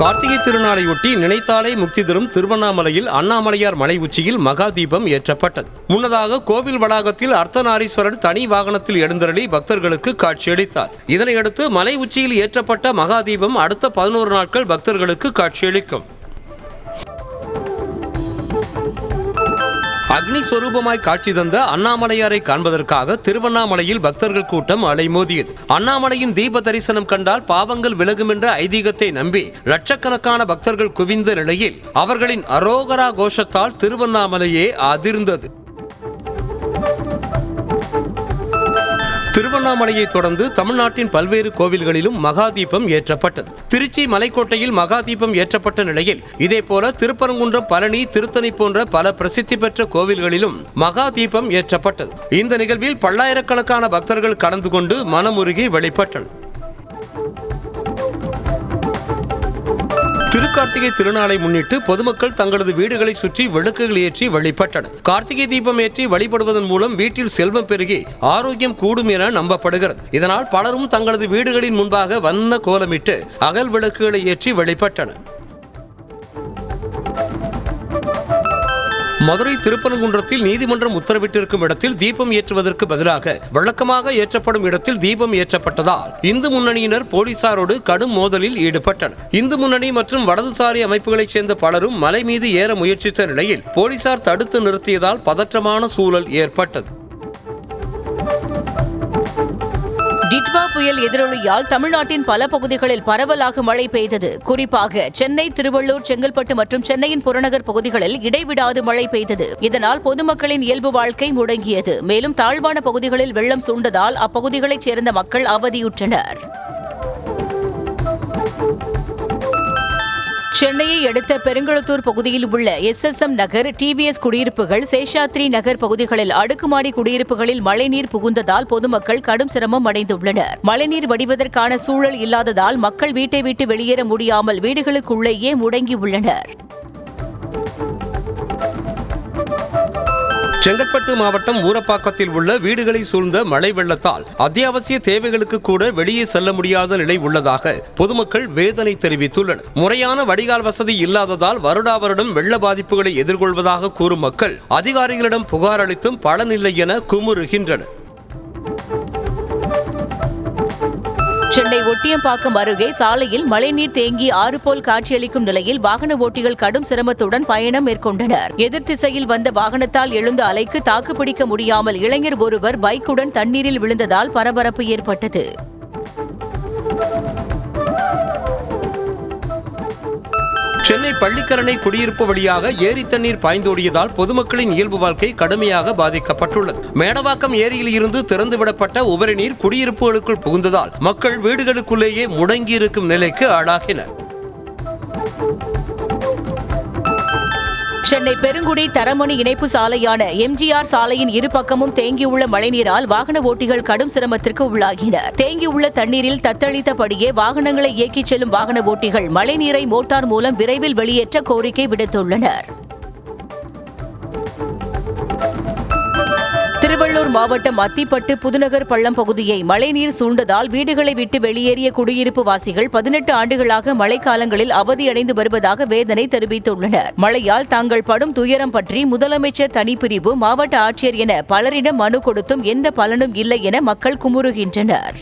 கார்த்திகை திருநாளையொட்டி நினைத்தாலே முக்தி தரும் திருவண்ணாமலையில் அண்ணாமலையார் மலை உச்சியில் மகா தீபம் ஏற்றப்பட்டது. முன்னதாக கோவில் வளாகத்தில் அர்த்தநாரீஸ்வரர் தனி வாகனத்தில் எழுந்தருளி பக்தர்களுக்கு காட்சியளித்தார். இதனையடுத்து மலை உச்சியில் ஏற்றப்பட்ட மகா தீபம் அடுத்த 11 நாட்கள் பக்தர்களுக்கு காட்சியளிக்கும். அக்னி சொரூபமாய் காட்சி தந்த அண்ணாமலையாரை காண்பதற்காக திருவண்ணாமலையில் பக்தர்கள் கூட்டம் அலைமோதியது. அண்ணாமலையின் தீப தரிசனம் கண்டால் பாவங்கள் விலகும் என்ற ஐதீகத்தை நம்பி லட்சக்கணக்கான பக்தர்கள் குவிந்த நிலையில் அவர்களின் அரோகரா கோஷத்தால் திருவண்ணாமலையே அதிர்ந்தது. திருவண்ணாமலையை தொடர்ந்து தமிழ்நாட்டின் பல்வேறு கோவில்களிலும் மகா தீபம் ஏற்றப்பட்டது. திருச்சி மலைக்கோட்டையில் மகா தீபம் ஏற்றப்பட்ட நிலையில் இதேபோல திருப்பரங்குன்றம், பழனி, திருத்தணி போன்ற பல பிரசித்தி பெற்ற கோவில்களிலும் மகா தீபம் ஏற்றப்பட்டது. இந்த நிகழ்வில் பல்லாயிரக்கணக்கான பக்தர்கள் கலந்து கொண்டு மனமுருகி வழிபட்டனர். திருக்கார்த்திகை திருநாளை முன்னிட்டு பொதுமக்கள் தங்களது வீடுகளை சுற்றி விளக்குகள் ஏற்றி வழிபட்டனர். கார்த்திகை தீபம் ஏற்றி வழிபடுவதன் மூலம் வீட்டில் செல்வம் பெருகி ஆரோக்கியம் கூடும் என நம்பப்படுகிறது. இதனால் பலரும் தங்களது வீடுகளின் முன்பாக வண்ண கோலமிட்டு அகல் விளக்குகளை ஏற்றி வழிபட்டனர். மதுரை திருப்பரங்குன்றத்தில் நீதிமன்றம் உத்தரவிட்டிருக்கும் இடத்தில் தீபம் ஏற்றுவதற்கு பதிலாக வழக்கமாக ஏற்றப்படும் இடத்தில் தீபம் ஏற்றப்பட்டதால் இந்து முன்னணியினர் போலீசாரோடு கடும் மோதலில் ஈடுபட்டனர். இந்து முன்னணி மற்றும் வலதுசாரி அமைப்புகளைச் சேர்ந்த பலரும் மலை மீது ஏற முயற்சித்த நிலையில் போலீசார் தடுத்து நிறுத்தியதால் பதற்றமான சூழல் ஏற்பட்டது. டிட்வா புயல் எதிரொலியால் தமிழ்நாட்டின் பல பகுதிகளில் பரவலாக மழை பெய்தது. குறிப்பாக சென்னை, திருவள்ளூர், செங்கல்பட்டு மற்றும் சென்னையின் புறநகர் பகுதிகளில் இடைவிடாது மழை பெய்தது. இதனால் பொதுமக்களின் இயல்பு வாழ்க்கை முடங்கியது. மேலும் தாழ்வான பகுதிகளில் வெள்ளம் சூழ்ந்ததால் அப்பகுதிகளைச் சேர்ந்த மக்கள் அவதியுற்றனர். சென்னையை அடுத்த பெருங்களத்தூர் பகுதியில் உள்ள SSM நகர், TVS குடியிருப்புகள், சேஷாத்ரி நகர் பகுதிகளில் அடுக்குமாடி குடியிருப்புகளில் மழைநீர் புகுந்ததால் பொதுமக்கள் கடும் சிரமம் அடைந்துள்ளனர். மழைநீர் வடிவதற்கான சூழல் இல்லாததால் மக்கள் வீட்டை விட்டு வெளியேற முடியாமல் வீடுகளுக்குள்ளேயே முடங்கியுள்ளனர். செங்கல்பட்டு மாவட்டம் ஊரப்பாக்கத்தில் உள்ள வீடுகளை சூழ்ந்த மழை வெள்ளத்தால் அத்தியாவசிய தேவைகளுக்கு கூட வெளியே செல்ல முடியாத நிலை உள்ளதாக பொதுமக்கள் வேதனை தெரிவித்துள்ளனர். முறையான வடிகால் வசதி இல்லாததால் வருடா வருடம் வெள்ள பாதிப்புகளை எதிர்கொள்வதாக கூறும் மக்கள் அதிகாரிகளிடம் புகார் அளித்தும் பலனில்லை என குமுறுகின்றனர். சென்னை ஒட்டியம்பாக்கம் அருகே சாலையில் மழைநீர் தேங்கி ஆறு போல் காட்சியளிக்கும் நிலையில் வாகன ஓட்டிகள் கடும் சிரமத்துடன் பயணம் மேற்கொண்டனர். எதிர் திசையில் வந்த வாகனத்தால் எழுந்த அலைக்கு தாக்குப்பிடிக்க முடியாமல் இளைஞர் ஒருவர் பைக்குடன் தண்ணீரில் விழுந்ததால் பரபரப்பு ஏற்பட்டது. சென்னை பள்ளிக்கரணை குடியிருப்பு வழியாக ஏரி தண்ணீர் பாய்ந்தோடியதால் பொதுமக்களின் இயல்பு வாழ்க்கை கடுமையாக பாதிக்கப்பட்டுள்ளது. மேடவாக்கம் ஏரியில் இருந்து திறந்துவிடப்பட்ட உபரி நீர் குடியிருப்புகளுக்குள் புகுந்ததால் மக்கள் வீடுகளுக்குள்ளேயே முடங்கியிருக்கும் நிலைக்கு ஆளாகினர். சென்னை பெருங்குடி தரமணி இணைப்பு சாலையான MGR சாலையின் இரு பக்கமும் தேங்கியுள்ள மழைநீரால் வாகன ஓட்டிகள் கடும் சிரமத்திற்கு உள்ளாகினர். தேங்கியுள்ள தண்ணீரில் தத்தளித்தபடியே வாகனங்களை இயக்கிச் செல்லும் வாகன ஓட்டிகள் மழைநீரை மோட்டார் மூலம் விரைவில் வெளியேற்ற கோரிக்கை விடுத்துள்ளனர். திருவள்ளூர் மாவட்டம் அத்திப்பட்டு புதுநகர் பள்ளம் பகுதியை மழைநீர் சூழ்ந்ததால் வீடுகளை விட்டு வெளியேறிய குடியிருப்பு வாசிகள் 18 ஆண்டுகளாக மழைக்காலங்களில் அவதியடைந்து வருவதாக வேதனை தெரிவித்துள்ளனர். மழையால் தாங்கள் படும் துயரம் பற்றி முதலமைச்சர் தனிப்பிரிவு, மாவட்ட ஆட்சியர் என பலரிடம் மனு கொடுத்தும் எந்த பலனும் இல்லை என மக்கள் குமுறுகின்றனர்.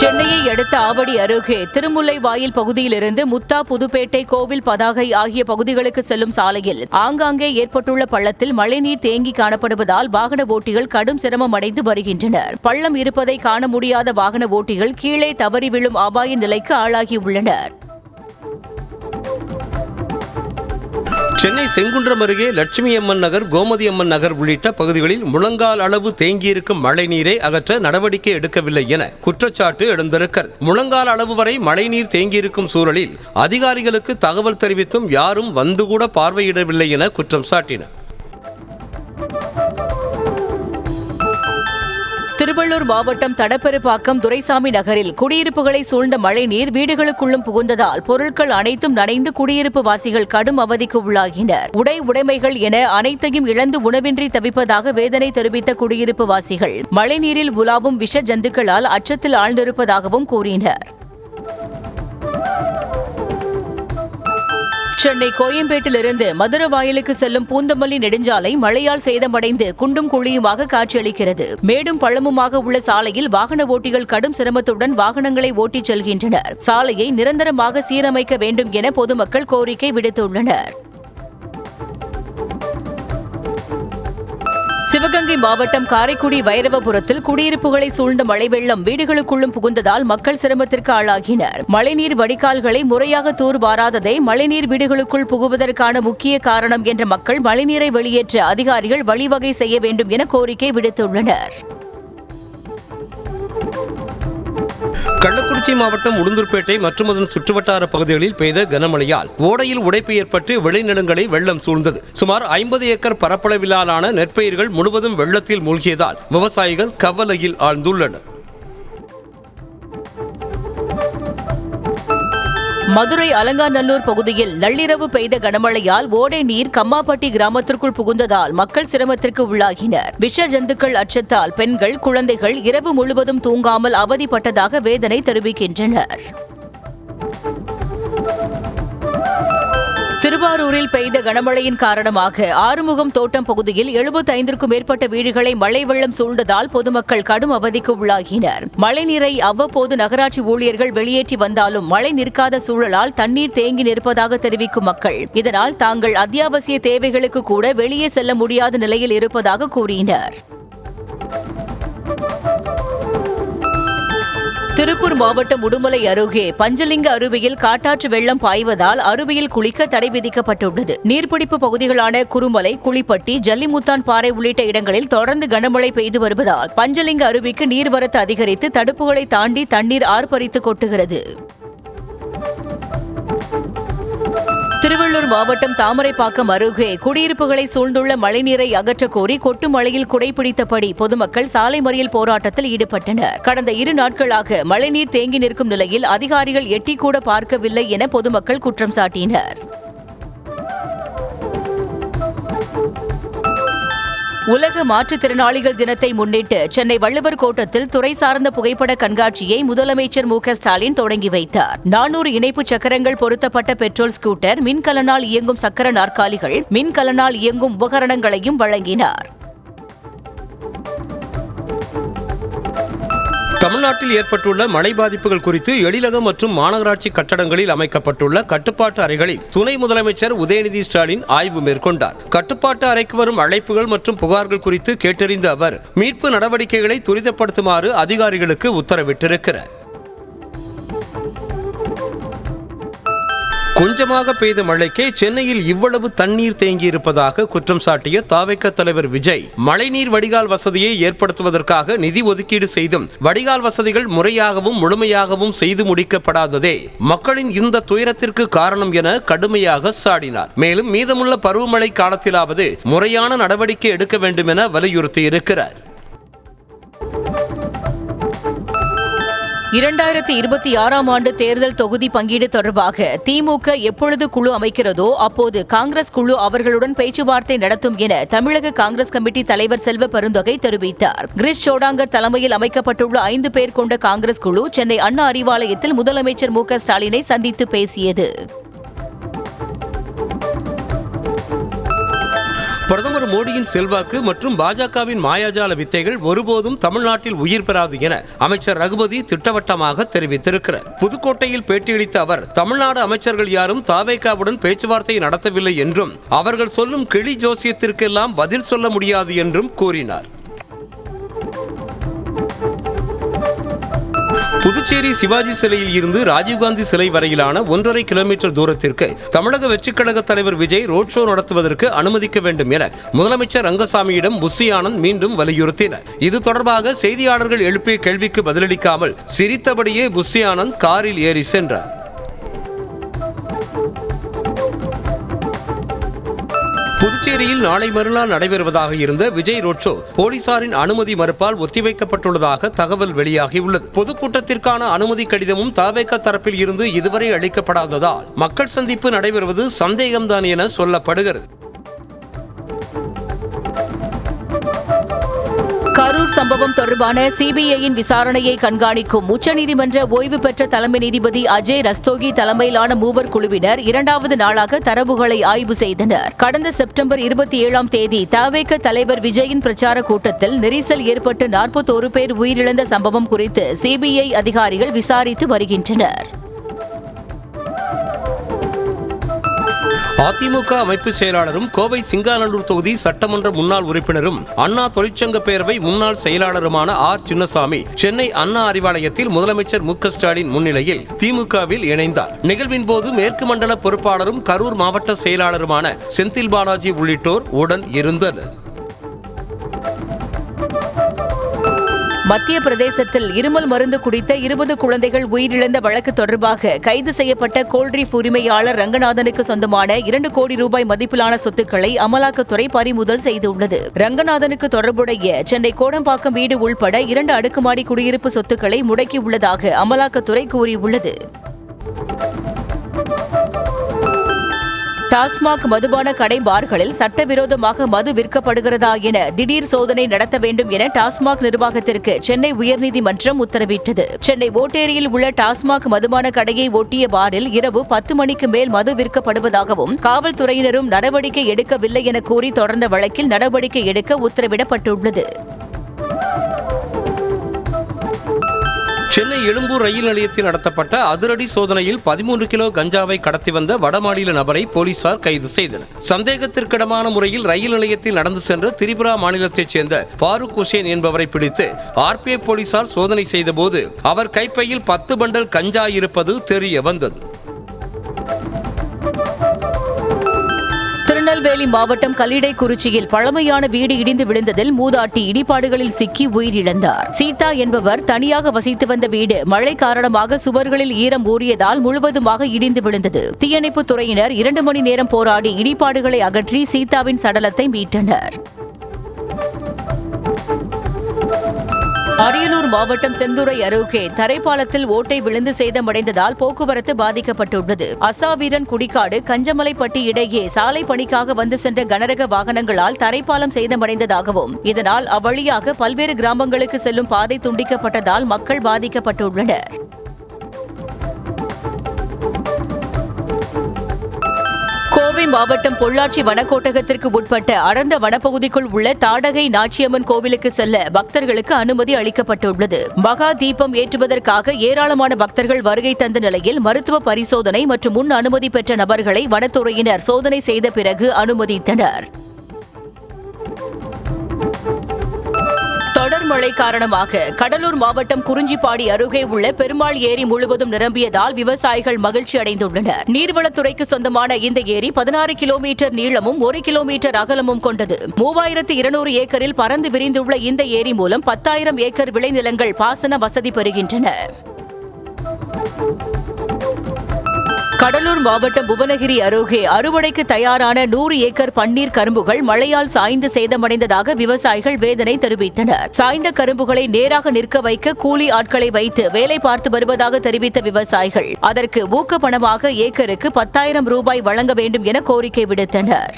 சென்னையை அடுத்த ஆவடி அருகே திருமுல்லைவாயில் பகுதியிலிருந்து முத்தா, புதுப்பேட்டை, கோவில் பதாகை ஆகிய பகுதிகளுக்கு செல்லும் சாலையில் ஆங்காங்கே ஏற்பட்டுள்ள பள்ளத்தில் மழைநீர் தேங்கி காணப்படுவதால் வாகன ஓட்டிகள் கடும் சிரமம் அடைந்து வருகின்றனர். பள்ளம் இருப்பதை காண முடியாத வாகன ஓட்டிகள் கீழே தவறி விழும் அபாய நிலைக்கு ஆளாகியுள்ளனர். சென்னை செங்குன்றம் அருகே லட்சுமி அம்மன் நகர், கோமதி அம்மன் நகர் உள்ளிட்ட பகுதிகளில் முழங்கால் அளவு தேங்கியிருக்கும் மழை நீரை அகற்ற நடவடிக்கை எடுக்கவில்லை என குற்றச்சாட்டு எழுந்திருக்கிறது. முழங்கால் அளவு வரை மழைநீர் தேங்கியிருக்கும் சூழலில் அதிகாரிகளுக்கு தகவல் தெரிவித்தும் யாரும் வந்து கூட பார்வையிடவில்லை என குற்றம் சாட்டினர். திருவள்ளூர் மாவட்டம் தடப்பெருப்பாக்கம் துரைசாமி நகரில் குடியிருப்புகளை சூழ்ந்த மழைநீர் வீடுகளுக்குள்ளும் புகுந்ததால் பொருட்கள் அனைத்தும் நனைந்து குடியிருப்பு வாசிகள் கடும் அவதிக்கு உள்ளாகினர். உடைமைகள் என அனைத்தையும் இழந்து உணவின்றி தவிப்பதாக வேதனை தெரிவித்த குடியிருப்பு வாசிகள் மழைநீரில் உலாவும் விஷ ஜந்துக்களால் அச்சத்தில் ஆழ்ந்திருப்பதாகவும் கூறினர். சென்னை கோயம்பேட்டிலிருந்து மதுரவாயலுக்கு செல்லும் பூந்தமல்லி நெடுஞ்சாலை மழையால் சேதமடைந்து குண்டும் குழியுமாக காட்சியளிக்கிறது. மேடும் பள்ளமுமாக உள்ள சாலையில் வாகன ஓட்டிகள் கடும் சிரமத்துடன் வாகனங்களை ஓட்டிச் செல்கின்றனர். சாலையை நிரந்தரமாக சீரமைக்க வேண்டும் என பொதுமக்கள் கோரிக்கை விடுத்துள்ளனர். சிவகங்கை மாவட்டம் காரைக்குடி வைரவபுரத்தில் குடியிருப்புகளை சூழ்ந்த மழை வெள்ளம் வீடுகளுக்குள்ளும் புகுந்ததால் மக்கள் சிரமத்திற்கு ஆளாகினர். மழைநீர் வடிகால்களை முறையாக தூர்வாராததே மழைநீர் வீடுகளுக்குள் புகுவதற்கான முக்கிய காரணம் என்ற மக்கள் மழைநீரை வெளியேற்ற அதிகாரிகள் வழிவகை செய்ய வேண்டும் என கோரிக்கை விடுத்துள்ளனர். கள்ளக்குறிச்சி மாவட்டம் உளுந்தூர்பேட்டை மற்றும் அதன் சுற்றுவட்டார பகுதிகளில் பெய்த கனமழையால் ஓடையில் உடைப்பு ஏற்பட்டு விளைநிலங்களை வெள்ளம் சூழ்ந்தது. சுமார் 50 ஏக்கர் பரப்பளவிலான நெற்பயிர்கள் முழுவதும் வெள்ளத்தில் மூழ்கியதால் விவசாயிகள் கவலையில் ஆழ்ந்துள்ளனர். மதுரை அலங்காநல்லூர் பகுதியில் நள்ளிரவு பெய்த கனமழையால் ஓடை நீர் கம்மாப்பட்டி கிராமத்திற்குள் புகுந்ததால் மக்கள் சிரமத்திற்கு உள்ளாகினர். விஷ ஜந்துக்கள் அச்சத்தால் பெண்கள், குழந்தைகள் இரவு முழுவதும் தூங்காமல் அவதிப்பட்டதாக வேதனை தெரிவிக்கின்றனர். திருவாரூரில் பெய்த கனமழையின் காரணமாக ஆறுமுகம் தோட்டம் பகுதியில் 75க்கும் மேற்பட்ட வீடுகளை மழை வெள்ளம் சூழ்ந்ததால் பொதுமக்கள் கடும் அவதிக்கு உள்ளாகினர். மழைநீரை அவ்வப்போது நகராட்சி ஊழியர்கள் வெளியேற்றி வந்தாலும் மழை நிற்காத சூழலால் தண்ணீர் தேங்கி நிற்பதாக தெரிவிக்கும் மக்கள் இதனால் தாங்கள் அத்தியாவசிய தேவைகளுக்கு கூட வெளியே செல்ல முடியாத நிலையில் இருப்பதாக கூறினர். திருப்பூர் மாவட்டம் உடுமலை அருகே பஞ்சலிங்க அருவியில் காட்டாற்று வெள்ளம் பாய்வதால் அருவியில் குளிக்க தடை விதிக்கப்பட்டுள்ளது. நீர்பிடிப்பு பகுதிகளான குருமலை, குளிப்பட்டி, ஜல்லிமுத்தான் பாறை உள்ளிட்ட இடங்களில் தொடர்ந்து கனமழை பெய்து வருவதால் பஞ்சலிங்க அருவிக்கு நீர்வரத்து அதிகரித்து தடுப்புகளை தாண்டி தண்ணீர் ஆர்ப்பரித்து கொட்டுகிறது. திருவள்ளூர் மாவட்டம் தாமரைப்பாக்கம் அருகே குடியிருப்புகளை சூழ்ந்துள்ள மழைநீரை அகற்ற கோரி கொட்டு மழையில் குடைபிடித்தபடி பொதுமக்கள் சாலை மறியல் போராட்டத்தில் ஈடுபட்டனர். கடந்த 2 நாட்களாக மழைநீர் தேங்கி நிற்கும் நிலையில் அதிகாரிகள் எட்டிக்கூட பார்க்கவில்லை என பொதுமக்கள் குற்றம் சாட்டினர். உலக மாற்றுத்திறனாளிகள் தினத்தை முன்னிட்டு சென்னை வள்ளுவர் கோட்டத்தில் துறை சார்ந்த புகைப்பட கண்காட்சியை முதலமைச்சர் மு.க.ஸ்டாலின் தொடங்கி வைத்தார். 400 இணைப்பு சக்கரங்கள் பொருத்தப்பட்ட பெட்ரோல் ஸ்கூட்டர், மின்கலனால் இயங்கும் சக்கர நாற்காலிகள், மின்கலனால் இயங்கும் உபகரணங்களையும் வழங்கினார். தமிழ்நாட்டில் ஏற்பட்டுள்ள மழை பாதிப்புகள் குறித்து எழிலகம் மற்றும் மாநகராட்சி கட்டடங்களில் அமைக்கப்பட்டுள்ள கட்டுப்பாட்டு அறைகளில் துணை முதலமைச்சர் உதயநிதி ஸ்டாலின் ஆய்வு மேற்கொண்டார். கட்டுப்பாட்டு அறைக்கு வரும் அழைப்புகள் மற்றும் புகார்கள் குறித்து கேட்டறிந்த அவர் மீட்பு நடவடிக்கைகளை துரிதப்படுத்துமாறு அதிகாரிகளுக்கு உத்தரவிட்டிருக்கிறார். கொஞ்சமாக பெய்த மழைக்கே சென்னையில் இவ்வளவு தண்ணீர் தேங்கியிருப்பதாக குற்றம் சாட்டிய தாவேக தலைவர் விஜய், மழைநீர் வடிகால் வசதியை ஏற்படுத்துவதற்காக நிதி ஒதுக்கீடு செய்தும் வடிகால் வசதிகள் முறையாகவும் முழுமையாகவும் செய்து முடிக்கப்படாததே மக்களின் இந்த துயரத்திற்கு காரணம் என கடுமையாக சாடினார். மேலும் மீதமுள்ள பருவமழை காலத்திலாவது முறையான நடவடிக்கை எடுக்க வேண்டும் என வலியுறுத்தியிருக்கிறார். 2026ஆம் ஆண்டு தேர்தல் தொகுதி பங்கீடு தொடர்பாக திமுக எப்பொழுது குழு அமைக்கிறதோ அப்போது காங்கிரஸ் குழு அவர்களுடன் பேச்சுவார்த்தை நடத்தும் என தமிழக காங்கிரஸ் கமிட்டி தலைவர் செல்வ பெருந்தகை தெரிவித்தார். கிரிஷ் சோடாங்கர் தலைமையில் அமைக்கப்பட்டுள்ள 5 பேர் கொண்ட காங்கிரஸ் குழு சென்னை அண்ணா அறிவாலயத்தில் முதலமைச்சர் மு.க.ஸ்டாலினை சந்தித்து பேசியது. பிரதமர் மோடியின் செல்வாக்கு மற்றும் பாஜகவின் மாயாஜால வித்தைகள் ஒருபோதும் தமிழ்நாட்டில் உயிர் பெறாது என அமைச்சர் ரகுபதி திட்டவட்டமாக தெரிவித்திருக்கிறார். புதுக்கோட்டையில் பேட்டியளித்த அவர் தமிழ்நாடு அமைச்சர்கள் யாரும் தாவேகாவுடன் பேச்சுவார்த்தை நடத்தவில்லை என்றும் அவர்கள் சொல்லும் கிளி ஜோசியத்திற்கெல்லாம் பதில் சொல்ல முடியாது என்றும் கூறினார். புதுச்சேரி சிவாஜி சிலையில் இருந்து ராஜீவ்காந்தி சிலை வரையிலான 1.5 கிலோமீட்டர் தூரத்திற்கு தமிழக வெற்றிக் கழக தலைவர் விஜய் ரோட் ஷோ நடத்துவதற்கு அனுமதிக்க வேண்டும் என முதலமைச்சர் ரங்கசாமியிடம் புஸ்ஸி ஆனந்த் மீண்டும் வலியுறுத்தினார். இது தொடர்பாக செய்தியாளர்கள் எழுப்பிய கேள்விக்கு பதிலளிக்காமல் சிரித்தபடியே புஸ்ஸி ஆனந்த் காரில் ஏறி சென்றார். புதுச்சேரியில் நாளை மறுநாள் நடைபெறுவதாக இருந்த விஜய் ரோட் ஷோ போலீசாரின் அனுமதி மறுப்பால் ஒத்திவைக்கப்பட்டுள்ளதாக தகவல் வெளியாகியுள்ளது. பொதுக்கூட்டத்திற்கான அனுமதி கடிதமும் தாவேக தரப்பில் இருந்து இதுவரை அளிக்கப்படாததால் மக்கள் சந்திப்பு நடைபெறுவது சந்தேகம்தான் என சொல்லப்படுகிறது. கரூர் சம்பவம் தொடர்பான சிபிஐயின் விசாரணையை கண்காணிக்கும் உச்சநீதிமன்ற ஓய்வு பெற்ற தலைமை நீதிபதி அஜய் ரஸ்தோகி தலைமையிலான மூவர் குழுவினர் 2வது நாளாக தரவுகளை ஆய்வு செய்தனர். கடந்த செப்டம்பர் 27ஆம் தேதி தவேக தலைவர் விஜயின் பிரச்சார கூட்டத்தில் நெரிசல் ஏற்பட்டு 41 பேர் உயிரிழந்த சம்பவம் குறித்து சிபிஐ அதிகாரிகள் விசாரித்து வருகின்றனர். அதிமுக அமைப்பு செயலாளரும் கோவை சிங்காநல்லூர் தொகுதி சட்டமன்ற முன்னாள் உறுப்பினரும் அண்ணா தொழிற்சங்க பேரவை முன்னாள் செயலாளருமான ஆர் சின்னசாமி சென்னை அண்ணா அறிவாலயத்தில் முதலமைச்சர் மு.க.ஸ்டாலின் முன்னிலையில் திமுகவில் இணைந்தார். நிகழ்வின் போது மேற்கு மண்டல பொறுப்பாளரும் கரூர் மாவட்ட செயலாளருமான செந்தில் பாலாஜி உள்ளிட்டோர் உடன் இருந்தனர். மத்திய பிரதேசத்தில் இருமல் மருந்து குடித்த 20 குழந்தைகள் உயிரிழந்த வழக்கு தொடர்பாக கைது செய்யப்பட்ட கோல்ட்ரீஃப் உரிமையாளர் ரங்கநாதனுக்கு சொந்தமான 2 கோடி ரூபாய் மதிப்பிலான சொத்துக்களை அமலாக்கத்துறை பறிமுதல் செய்துள்ளது. ரங்கநாதனுக்கு தொடர்புடைய சென்னை கோடம்பாக்கம் வீடு உள்பட 2 அடுக்குமாடி குடியிருப்பு சொத்துக்களை முடக்கியுள்ளதாக அமலாக்கத்துறை கூறியுள்ளது. டாஸ்மாக் மதுபான கடை பார்களில் சட்டவிரோதமாக மது விற்கப்படுகிறதா என திடீர் சோதனை நடத்த வேண்டும் என டாஸ்மாக் நிர்வாகத்திற்கு சென்னை உயர்நீதிமன்றம் உத்தரவிட்டது. சென்னை ஓட்டேரியில் உள்ள டாஸ்மாக் மதுபான கடையை ஒட்டிய பாரில் இரவு 10 மணிக்கு மேல் மது விற்கப்படுவதாகவும் காவல்துறையினரும் நடவடிக்கை எடுக்கவில்லை என கூறி தொடர்ந்த வழக்கில் நடவடிக்கை எடுக்க உத்தரவிடப்பட்டுள்ளது. சென்னை எழும்பூர் ரயில் நிலையத்தில் நடத்தப்பட்ட அதிரடி சோதனையில் 13 கிலோ கஞ்சாவை கடத்தி வந்த வடமாநில நபரை போலீசார் கைது செய்தனர். சந்தேகத்திற்கிடமான முறையில் ரயில் நிலையத்தில் நடந்து சென்ற திரிபுரா மாநிலத்தைச் சேர்ந்த ஃபாரூக் ஹுசேன் என்பவரை பிடித்து ஆர்பிஎஃப் போலீசார் சோதனை செய்தபோது அவர் கைப்பையில் 10 பண்டல் கஞ்சா இருப்பது தெரிய வந்தது. திருநெல்வேலி மாவட்டம் கல்லிடைக்குறிச்சியில் பழமையான வீடு இடிந்து விழுந்ததில் மூதாட்டி இடிபாடுகளில் சிக்கி உயிரிழந்தார். சீதா என்பவர் தனியாக வசித்து வந்த வீடு மழை காரணமாக சுவர்களில் ஈரம் ஊறியதால் முழுவதுமாக இடிந்து விழுந்தது. தீயணைப்புத் துறையினர் 2 மணி நேரம் போராடி இடிபாடுகளை அகற்றி சீதாவின் சடலத்தை மீட்டனர். அரியலூர் மாவட்டம் செந்துறை அருகே தரைப்பாலத்தில் ஓட்டை விழுந்து சேதமடைந்ததால் போக்குவரத்து பாதிக்கப்பட்டுள்ளது. அசாவீரன் குடிக்காடு கஞ்சமலைப்பட்டி இடையே சாலை பணிக்காக வந்து சென்ற கனரக வாகனங்களால் தரைப்பாலம் சேதமடைந்ததாகவும் இதனால் அவ்வழியாக பல்வேறு கிராமங்களுக்கு செல்லும் பாதை துண்டிக்கப்பட்டதால் மக்கள் பாதிக்கப்பட்டுள்ளனர். கோவை மாவட்டம் பொள்ளாச்சி வனக்கோட்டகத்திற்கு உட்பட்ட அடர்ந்த வனப்பகுதிக்குள் உள்ள தாடகை நாச்சியம்மன் கோவிலுக்கு செல்ல பக்தர்களுக்கு அனுமதி அளிக்கப்பட்டுள்ளது. மகா தீபம் ஏற்றுவதற்காக ஏராளமான பக்தர்கள் வருகை தந்த நிலையில் மருத்துவ பரிசோதனை மற்றும் முன் அனுமதி பெற்ற நபர்களை வனத்துறையினர் சோதனை செய்த பிறகு அனுமதித்தனர். தொடர் மழை காரணமாக கடலூர் மாவட்டம் குறிஞ்சிப்பாடி அருகே உள்ள பெருமாள் ஏரி முழுவதும் நிரம்பியதால் விவசாயிகள் மகிழ்ச்சி அடைந்துள்ளனர். நீர்வளத்துறைக்கு சொந்தமான இந்த ஏரி 16 கிலோமீட்டர் நீளமும் 1 கிலோமீட்டர் அகலமும் கொண்டது. 3200 ஏக்கரில் பறந்து விரிந்துள்ள இந்த ஏரி மூலம் 10,000 ஏக்கர் விளைநிலங்கள் பாசன வசதி பெறுகின்றன. கடலூர் மாவட்டம் புவனகிரி அருகே அறுவடைக்கு தயாரான 100 ஏக்கர் பன்னீர் கரும்புகள் மழையால் சாய்ந்து சேதமடைந்ததாக விவசாயிகள் வேதனை தெரிவித்தனர். சாய்ந்த கரும்புகளை நேராக நிற்க வைக்க கூலி ஆட்களை வைத்து வேலை பார்த்து வருவதாக தெரிவித்த விவசாயிகள் அதற்கு ஊக்க பணமாக ஏக்கருக்கு 10,000 ரூபாய் வழங்க வேண்டும் என கோரிக்கை விடுத்தனர்.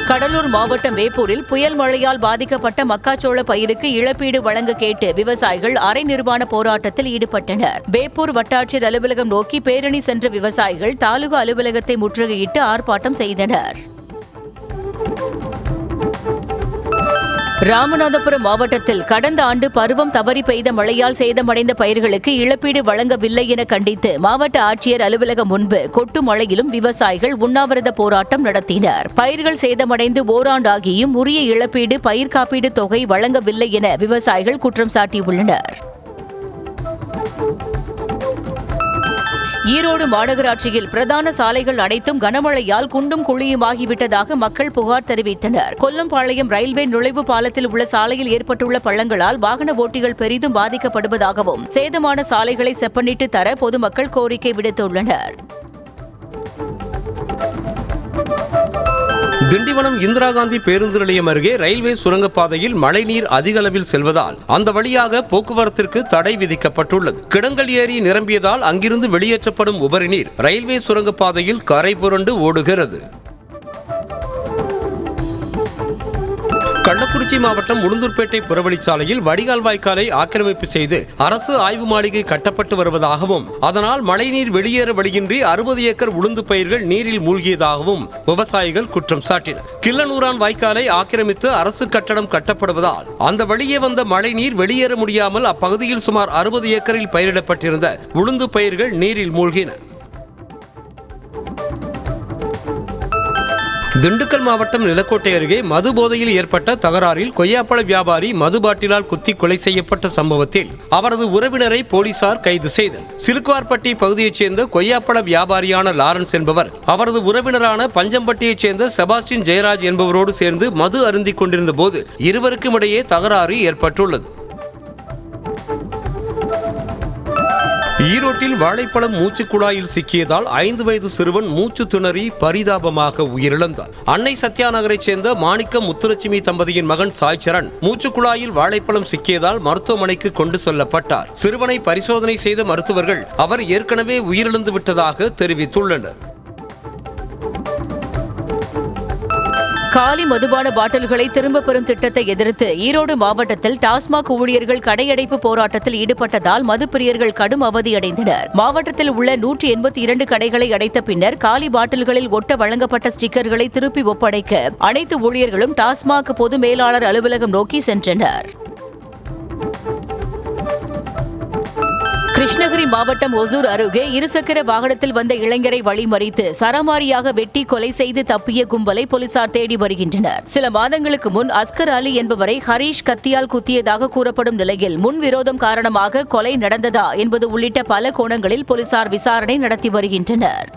கடலூர் மாவட்டம் வேப்பூரில் புயல் மழையால் பாதிக்கப்பட்ட மக்காச்சோள பயிருக்கு இழப்பீடு வழங்க கேட்டு விவசாயிகள் அரை நிர்வாண போராட்டத்தில் ஈடுபட்டனர். வேப்பூர் வட்டாட்சியர் அலுவலகம் நோக்கி பேரணி சென்ற விவசாயிகள் தாலுகா அலுவலகத்தை முற்றுகையிட்டு ஆர்ப்பாட்டம் செய்தனர். ராமநாதபுரம் மாவட்டத்தில் கடந்த ஆண்டு பருவம் தவறி பெய்த மழையால் சேதமடைந்த பயிர்களுக்கு இழப்பீடு வழங்கவில்லை என கண்டித்து மாவட்ட ஆட்சியர் அலுவலகம் முன்பு கொட்டு மழையிலும் விவசாயிகள் உண்ணாவிரத போராட்டம் நடத்தினர். பயிர்கள் சேதமடைந்து ஓராண்டாகியும் உரிய இழப்பீடு பயிர் காப்பீடு தொகை வழங்கவில்லை என விவசாயிகள் குற்றம் சாட்டியுள்ளனர். ஈரோடு மாநகராட்சியில் பிரதான சாலைகள் அனைத்தும் கனமழையால் குண்டும் குழியுமாகிவிட்டதாக மக்கள் புகார் தெரிவித்தனர். கொல்லம்பாளையம் ரயில்வே நுழைவு பாலத்தில் உள்ள சாலையில் ஏற்பட்டுள்ள பள்ளங்களால் வாகன ஓட்டிகள் பெரிதும் பாதிக்கப்படுவதாகவும் சேதமான சாலைகளை செப்பனிட்டு தர பொதுமக்கள் கோரிக்கை விடுத்துள்ளனர். திண்டிவனம் இந்திரா காந்தி பேருந்து நிலையம் அருகே ரயில்வே சுரங்கப்பாதையில் மழைநீர் அதிக அளவில் செல்வதால் அந்த வழியாக போக்குவரத்திற்கு தடை விதிக்கப்பட்டுள்ளது. கிடங்கல் ஏரி நிரம்பியதால் அங்கிருந்து வெளியேற்றப்படும் உபரி நீர் ரயில்வே சுரங்கப்பாதையில் கரை புரண்டு ஓடுகிறது. கள்ளக்குறிச்சி மாவட்டம் உளுந்தூர்பேட்டை புறவழிச்சாலையில் வடிகால் வாய்க்காலை ஆக்கிரமிப்பு செய்து அரசு ஆய்வு மாளிகை கட்டப்பட்டு வருவதாகவும் அதனால் மழைநீர் வெளியேற வழியின்றி 60 ஏக்கர் உளுந்து பயிர்கள் நீரில் மூழ்கியதாகவும் விவசாயிகள் குற்றம் சாட்டினர். கிள்ளனூரான் வாய்க்காலை ஆக்கிரமித்து அரசு கட்டடம் கட்டப்படுவதால் அந்த வழியே வந்த மழைநீர் வெளியேற முடியாமல் அப்பகுதியில் சுமார் 60 ஏக்கரில் பயிரிடப்பட்டிருந்த உளுந்து பயிர்கள் நீரில் மூழ்கின. திண்டுக்கல் மாவட்டம் நிலக்கோட்டை அருகே மது போதையில் ஏற்பட்ட தகராறில் கொய்யாப்பழ வியாபாரி மது பாட்டிலால் குத்தி கொலை செய்யப்பட்ட சம்பவத்தில் அவரது உறவினரை போலீசார் கைது செய்தனர். சிலுக்குவார்பட்டி பகுதியைச் சேர்ந்த கொய்யாப்பழ வியாபாரியான லாரன்ஸ் என்பவர் அவரது உறவினரான பஞ்சம்பட்டியைச் சேர்ந்த செபாஸ்டின் ஜெயராஜ் என்பவரோடு சேர்ந்து மது அருந்திக் கொண்டிருந்த போது இருவருக்கும் இடையே தகராறு ஏற்பட்டுள்ளது. ஈரோட்டில் வாழைப்பழம் மூச்சு குழாயில் சிக்கியதால் 5 வயது சிறுவன் மூச்சு திணறி பரிதாபமாக உயிரிழந்தார். அன்னை சத்யா நகரைச் சேர்ந்த மாணிக்கம் முத்துலட்சுமி தம்பதியின் மகன் சாய்சரண் மூச்சு குழாயில் வாழைப்பழம் சிக்கியதால் மருத்துவமனைக்கு கொண்டு செல்லப்பட்டார். சிறுவனை பரிசோதனை செய்த மருத்துவர்கள் அவர் ஏற்கனவே உயிரிழந்து விட்டதாக தெரிவித்துள்ளனர். காலி மதுபான பாட்டில்களை திரும்ப பெறும் திட்டத்தை எதிர்த்து ஈரோடு மாவட்டத்தில் டாஸ்மாக் ஊழியர்கள் கடையடைப்பு போராட்டத்தில் ஈடுபட்டதால் மதுப்பிரியர்கள் கடும் அவதியடைந்தனர். மாவட்டத்தில் உள்ள 182 கடைகளை அடைத்த பின்னர் காலி பாட்டில்களில் ஒட்ட வழங்கப்பட்ட ஸ்டிக்கர்களை திருப்பி ஒப்படைக்க அனைத்து ஊழியர்களும் டாஸ்மாக் பொது மேலாளர் அலுவலகம் நோக்கி சென்றனர். கிருஷ்ணகிரி மாவட்டம் ஒசூர் அருகே இருசக்கர வாகனத்தில் வந்த இளைஞரை வழிமறித்து சரமாரியாக வெட்டி கொலை செய்து தப்பிய கும்பலை போலீசார் தேடி வருகின்றனர். சில மாதங்களுக்கு முன் அஸ்கர் அலி என்பவரை ஹரீஷ் கத்தியால் குத்தியதாக கூறப்படும் நிலையில் முன்விரோதம் காரணமாக கொலை நடந்ததா என்பது உள்ளிட்ட பல கோணங்களில் போலீசார் விசாரணை நடத்தி வருகின்றனர்.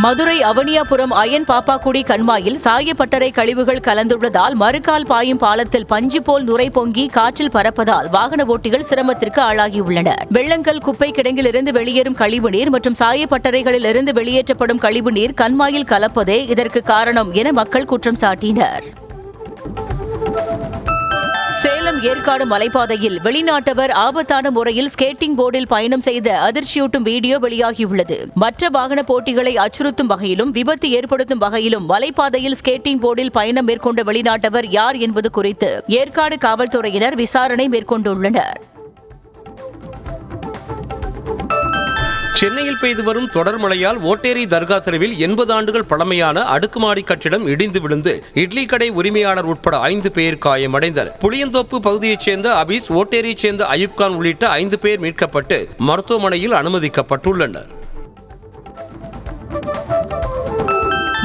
மதுரை அவனியாபுரம் அயன் பாப்பாக்குடி கண்மாயில் சாயப்பட்டறை கழிவுகள் கலந்துள்ளதால் மறுகால் பாயும் பாலத்தில் பஞ்சு போல் நுரை பொங்கி காற்றில் பறப்பதால் வாகன ஓட்டிகள் சிரமத்திற்கு ஆளாகியுள்ளனர். வெள்ளங்கல் குப்பை கிடங்கிலிருந்து வெளியேறும் கழிவுநீர் மற்றும் சாயப்பட்டறைகளில் இருந்து வெளியேற்றப்படும் கழிவுநீர் கண்மாயில் கலப்பதே இதற்கு காரணம் என மக்கள் குற்றம் சாட்டினர். சேலம் ஏற்காடு மலைப்பாதையில் வெளிநாட்டவர் ஆபத்தான முறையில் ஸ்கேட்டிங் போர்டில் பயணம் செய்த அதிர்ச்சியூட்டும் வீடியோ வெளியாகியுள்ளது. மற்ற வாகன போட்டிகளை அச்சுறுத்தும் வகையிலும் விபத்து ஏற்படுத்தும் வகையிலும் மலைப்பாதையில் ஸ்கேட்டிங் போர்டில் பயணம் மேற்கொண்ட வெளிநாட்டவர் யார் என்பது குறித்து ஏற்காடு காவல்துறையினர் விசாரணை மேற்கொண்டுள்ளனர். சென்னையில் பெய்து வரும் தொடர் மழையால் ஓட்டேரி தர்கா தெருவில் 80 ஆண்டுகள் பழமையான அடுக்குமாடி கட்டிடம் இடிந்து விழுந்து இட்லி கடை உரிமையாளர் உட்பட 5 பேர் காயமடைந்தனர். புளியந்தோப்பு பகுதியைச் சேர்ந்த அபீஸ், ஓட்டேரியைச் சேர்ந்த அயூப்கான் உள்ளிட்ட 5 பேர் மீட்கப்பட்டு மருத்துவமனையில் அனுமதிக்கப்பட்டுள்ளனர்.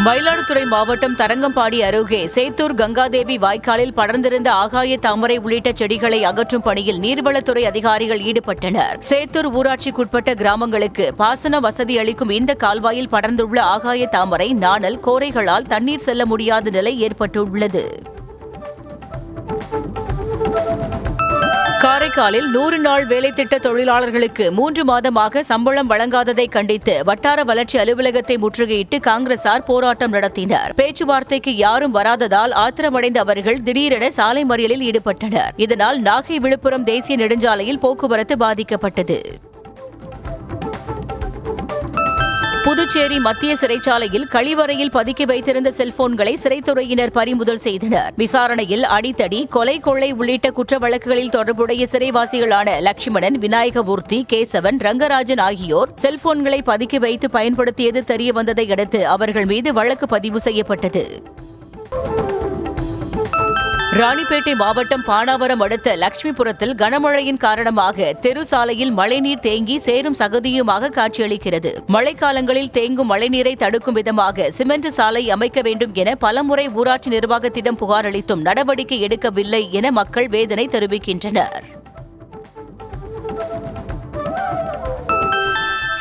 மயிலாடுதுறை மாவட்டம் தரங்கம்பாடி அருகே சேத்தூர் கங்காதேவி வாய்க்காலில் படர்ந்திருந்த ஆகாய தாமரை உள்ளிட்ட செடிகளை அகற்றும் பணியில் நீர்வளத்துறை அதிகாரிகள் ஈடுபட்டனர். சேத்தூர் ஊராட்சிக்குட்பட்ட கிராமங்களுக்கு பாசன வசதி அளிக்கும் இந்த கால்வாயில் படர்ந்துள்ள ஆகாய தாமரை நாணல் கோரைகளால் தண்ணீர் செல்ல முடியாத நிலை ஏற்பட்டுள்ளது. காரைக்காலில் 100 நாள் வேலை திட்ட தொழிலாளர்களுக்கு 3 மாதமாக சம்பளம் வழங்காததை கண்டித்து வட்டார வளர்ச்சி அலுவலகத்தை முற்றுகையிட்டு காங்கிரசார் போராட்டம் நடத்தினர். பேச்சுவார்த்தைக்கு யாரும் வராததால் ஆத்திரமடைந்த அவர்கள் திடீரென சாலை மறியலில் ஈடுபட்டனர். இதனால் நாகை விழுப்புரம் தேசிய நெடுஞ்சாலையில் போக்குவரத்து பாதிக்கப்பட்டது. புதுச்சேரி மத்திய சிறைச்சாலையில் கழிவறையில் பதுக்கி வைத்திருந்த செல்போன்களை சிறைத்துறையினர் பறிமுதல் செய்தனர். விசாரணையில் அடித்தடி, கொலை, கொள்ளை உள்ளிட்ட குற்ற வழக்குகளில் தொடர்புடைய சிறைவாசிகளான லட்சுமணன், விநாயகமூர்த்தி, கேசவன், ரங்கராஜன் ஆகியோர் செல்போன்களை பதுக்கி வைத்து பயன்படுத்தியது தெரியவந்ததை அடுத்து அவர்கள் மீது வழக்கு பதிவு செய்யப்பட்டது. ராணிப்பேட்டை மாவட்டம் பானாவரம் அடுத்த லட்சுமிபுரத்தில் கனமழையின் காரணமாக தெரு சாலையில் மழைநீர் தேங்கி சேரும் சகதியுமாக காட்சியளிக்கிறது. மழைக்காலங்களில் தேங்கும் மழைநீரை தடுக்கும் விதமாக சிமெண்ட் சாலை அமைக்க வேண்டும் என பலமுறை ஊராட்சி நிர்வாகத்திடம் புகார் அளித்தும் நடவடிக்கை எடுக்கவில்லை என மக்கள் வேதனை தெரிவிக்கின்றனர்.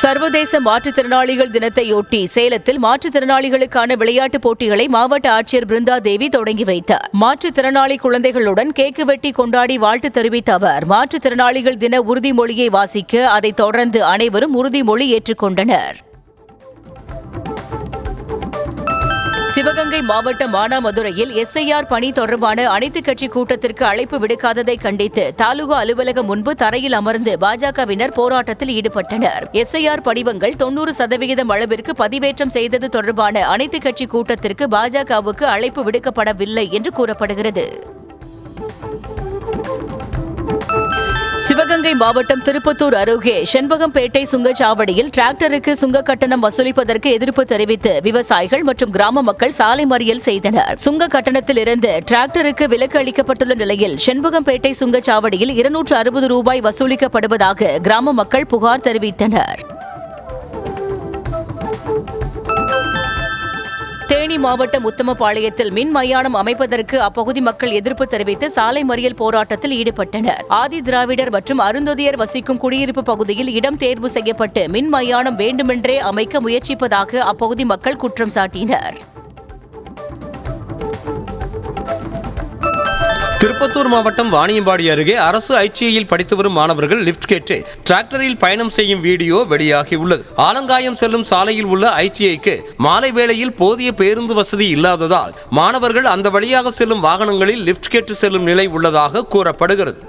சர்வதேச மாற்றுத்திறனாளிகள் தினத்தையொட்டி சேலத்தில் மாற்றுத்திறனாளிகளுக்கான விளையாட்டுப் போட்டிகளை மாவட்ட ஆட்சியர் பிருந்தா தேவி தொடங்கி வைத்தார். மாற்றுத்திறனாளி குழந்தைகளுடன் கேக்கு வெட்டி கொண்டாடி வாழ்த்து தெரிவித்த அவர் மாற்றுத்திறனாளிகள் தின உறுதிமொழியை வாசிக்க அதைத் தொடர்ந்து அனைவரும் உறுதிமொழி ஏற்றுக்கொண்டனர். சிவகங்கை மாவட்டம் மானாமதுரையில் SIR பணி தொடர்பான அனைத்துக் கட்சி கூட்டத்திற்கு அழைப்பு விடுக்காததை கண்டித்து தாலுகா அலுவலகம் முன்பு தரையில் அமர்ந்து பாஜகவினர் போராட்டத்தில் ஈடுபட்டனர். SIR படிவங்கள் 90% அளவிற்கு பதிவேற்றம் செய்தது தொடர்பான அனைத்துக் கட்சி கூட்டத்திற்கு பாஜகவுக்கு அழைப்பு விடுக்கப்படவில்லை என்று கூறப்படுகிறது. சிவகங்கை மாவட்டம் திருப்பத்தூர் அருகே செண்பகம்பேட்டை சுங்கச்சாவடியில் டிராக்டருக்கு சுங்க கட்டணம் வசூலிப்பதற்கு எதிர்ப்பு தெரிவித்து விவசாயிகள் மற்றும் கிராம மக்கள் சாலை மறியல் செய்தனர். சுங்க கட்டணத்தில் இருந்து டிராக்டருக்கு விலக்கு அளிக்கப்பட்டுள்ள நிலையில் செண்பகம்பேட்டை சுங்கச்சாவடியில் 260 ரூபாய் வசூலிக்கப்படுவதாக கிராம மக்கள் புகார் தெரிவித்தனர். தேனி மாவட்டம் உத்தமபாளையத்தில் மின் மயானம் அமைப்பதற்கு அப்பகுதி மக்கள் எதிர்ப்பு தெரிவித்து சாலை மறியல் போராட்டத்தில் ஈடுபட்டனர். ஆதி திராவிடர் மற்றும் அருந்ததியர் வசிக்கும் குடியிருப்பு பகுதியில் இடம் தேர்வு செய்யப்பட்டு மின் மயானம் வேண்டுமென்றே அமைக்க முயற்சிப்பதாக அப்பகுதி மக்கள் குற்றம் சாட்டினர். திருப்பத்தூர் மாவட்டம் வாணியம்பாடி அருகே அரசு ஐடிஐயில் படித்து வரும் மாணவர்கள் லிப்ட் கேட்டு டிராக்டரில் பயணம் செய்யும் வீடியோ வெளியாகியுள்ளது. ஆலங்காயம் செல்லும் சாலையில் உள்ள ஐடிஐக்கு மாலை வேளையில் போதிய பேருந்து வசதி இல்லாததால் மாணவர்கள் அந்த வழியாக செல்லும் வாகனங்களில் லிப்ட் கேட்டு செல்லும் நிலை உள்ளதாக கூறப்படுகிறது.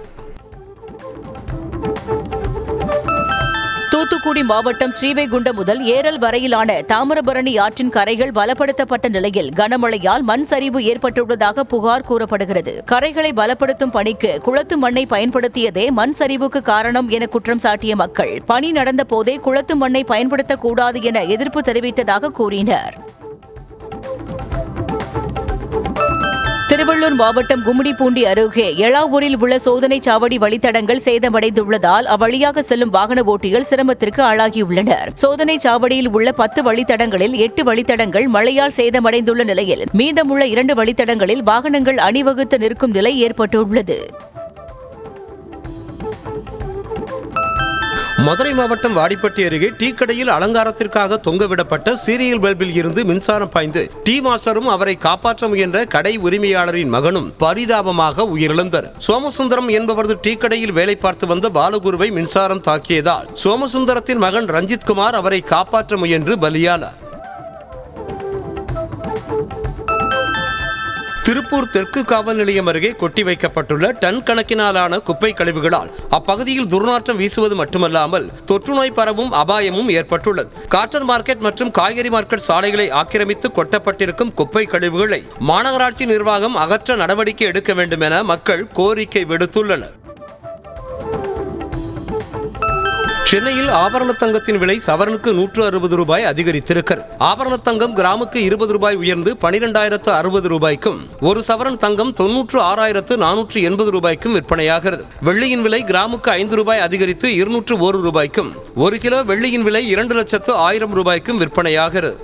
தூத்துக்குடி மாவட்டம் ஸ்ரீவைகுண்டம் முதல் ஏரல் வரையிலான தாமிரபரணி ஆற்றின் கரைகள் பலப்படுத்தப்பட்ட நிலையில் கனமழையால் மண் சரிவு ஏற்பட்டுள்ளதாக புகார் கூறப்படுகிறது. கரைகளை பலப்படுத்தும் பணிக்கு குளத்து மண்ணை பயன்படுத்தியதே மண் சரிவுக்கு காரணம் என குற்றம் சாட்டிய மக்கள் பணி நடந்த போதே குளத்து மண்ணை பயன்படுத்தக்கூடாது என எதிர்ப்பு தெரிவித்ததாக கூறினர். திருவள்ளூர் மாவட்டம் கும்மிடிப்பூண்டி அருகே எழாவூரில் உள்ள சோதனைச் சாவடி வழித்தடங்கள் சேதமடைந்துள்ளதால் அவ்வழியாக செல்லும் வாகன ஓட்டிகள் சிரமத்திற்கு ஆளாகியுள்ளனர். சோதனைச் சாவடியில் உள்ள 10 வழித்தடங்களில் 8 வழித்தடங்கள் மழையால் சேதமடைந்துள்ள நிலையில் மீதமுள்ள 2 வழித்தடங்களில் வாகனங்கள் அணிவகுத்து நிற்கும் நிலை ஏற்பட்டுள்ளது. மதுரை மாவட்டம் வாடிப்பட்டி அருகே டீ கடையில் அலங்காரத்திற்காக தொங்கவிடப்பட்ட சீரியல் பல்பில் இருந்து மின்சாரம் பாய்ந்து டீ மாஸ்டரும் அவரை காப்பாற்ற முயன்ற கடை உரிமையாளரின் மகனும் பரிதாபமாக உயிரிழந்தனர். சோமசுந்தரம் என்பவரது டீ கடையில் வேலை பார்த்து வந்த பாலகுருவை மின்சாரம் தாக்கியதால் சோமசுந்தரத்தின் மகன் ரஞ்சித்குமார் அவரை காப்பாற்ற முயன்று பலியானார். திருப்பூர் தெற்கு காவல் நிலையம் அருகே கொட்டி வைக்கப்பட்டுள்ள டன் கணக்கினாலான குப்பை கழிவுகளால் அப்பகுதியில் துர்நாற்றம் வீசுவது மட்டுமல்லாமல் தொற்றுநோய் பரவும் அபாயமும் ஏற்பட்டுள்ளது. காட்டன் மார்க்கெட் மற்றும் காய்கறி மார்க்கெட் சாலைகளை ஆக்கிரமித்து கொட்டப்பட்டிருக்கும் குப்பை கழிவுகளை மாநகராட்சி நிர்வாகம் அகற்ற நடவடிக்கை எடுக்க வேண்டும் என மக்கள் கோரிக்கை விடுத்துள்ளனர். சென்னையில் ஆபரண தங்கத்தின் விலை சவரனுக்கு 160 ரூபாய் அதிகரித்திருக்கிறது. ஆபரண தங்கம் கிராமுக்கு 20 ரூபாய் உயர்ந்து 12,060 ரூபாய்க்கும், ஒரு சவரன் தங்கம் 96,480 ரூபாய்க்கும் விற்பனையாகிறது. வெள்ளியின் விலை கிராமுக்கு 5 ரூபாய் அதிகரித்து 201 ரூபாய்க்கும், 1 கிலோ வெள்ளியின் விலை 2,00,000 ரூபாய்க்கும் விற்பனையாகிறது.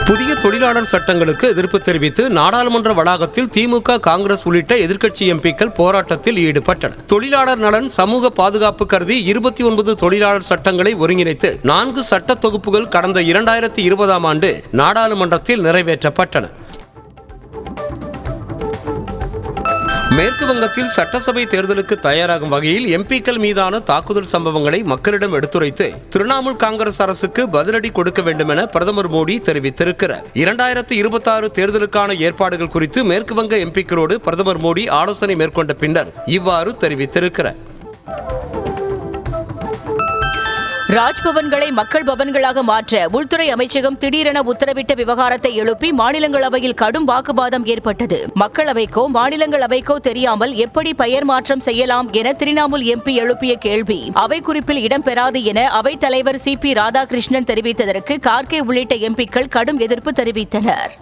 புதிய தொழிலாளர் சட்டங்களுக்கு எதிர்ப்பு தெரிவித்து நாடாளுமன்ற வளாகத்தில் திமுக, காங்கிரஸ் உள்ளிட்ட எதிர்க்கட்சி எம்பிக்கள் போராட்டத்தில் ஈடுபட்டனர். தொழிலாளர் நலன், சமூக பாதுகாப்பு கருதி 29 தொழிலாளர் சட்டங்களை ஒருங்கிணைத்து 4 சட்ட தொகுப்புகள் கடந்த 2020ஆம் ஆண்டு நாடாளுமன்றத்தில் நிறைவேற்றப்பட்டன. மேற்கு வங்கத்தில் சட்டசபை தேர்தலுக்கு தயாராகும் வகையில் எம்பிக்கள் மீதான தாக்குதல் சம்பவங்களை மக்களிடம் எடுத்துரைத்து திரிணாமுல் காங்கிரஸ் அரசுக்கு பதிலடி கொடுக்க வேண்டும் என பிரதமர் மோடி தெரிவித்திருக்கிறார். 2026 தேர்தலுக்கான ஏற்பாடுகள் குறித்து மேற்கு வங்க எம்பிக்களோடு பிரதமர் மோடி ஆலோசனை மேற்கொண்ட பின்னர் இவ்வாறு தெரிவித்திருக்கிறார். ராஜ்பவன்களை மக்கள் பவன்களாக மாற்ற உள்துறை அமைச்சகம் திடீரென உத்தரவிட்ட விவகாரத்தை எழுப்பி மாநிலங்களவையில் கடும் வாக்குவாதம் ஏற்பட்டது. மக்களவைக்கோ மாநிலங்களவைக்கோ தெரியாமல் எப்படி பெயர் மாற்றம் செய்யலாம் என திரிணாமுல் எம்பி எழுப்பிய கேள்வி அவை குறிப்பில் இடம்பெறாது என அவைத் தலைவர் CP ராதாகிருஷ்ணன் தெரிவித்ததற்கு கார்கே உள்ளிட்ட எம்பிக்கள் கடும் எதிர்ப்பு தெரிவித்தனர்.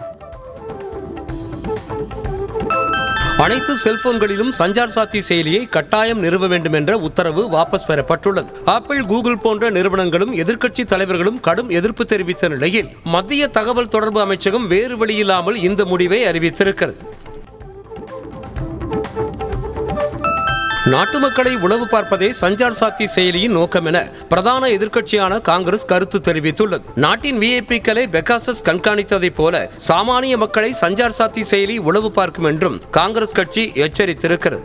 அனைத்து செல்போன்களிலும் சஞ்சார் சாத்தி செயலியை கட்டாயம் நிறுவ வேண்டும் என்ற உத்தரவு வாபஸ் பெறப்பட்டுள்ளது. ஆப்பிள், கூகுள் போன்ற நிறுவனங்களும் எதிர்க்கட்சி தலைவர்களும் கடும் எதிர்ப்பு தெரிவித்த நிலையில் மத்திய தகவல் தொடர்பு அமைச்சகம் வேறு வழியில்லாமல் இந்த முடிவை அறிவித்திருக்கிறது. நாட்டு மக்களை உளவு பார்ப்பதே சஞ்சார் சாத்தி செயலியின் நோக்கம் என பிரதான எதிர்க்கட்சியான காங்கிரஸ் கருத்து தெரிவித்துள்ளது. நாட்டின் விஐபிக்களை பெகாசஸ் கண்காணித்ததைப் போல சாமானிய மக்களை சஞ்சார் சாத்தி செயலி உளவு பார்க்கும் என்றும் காங்கிரஸ் கட்சி எச்சரித்திருக்கிறது.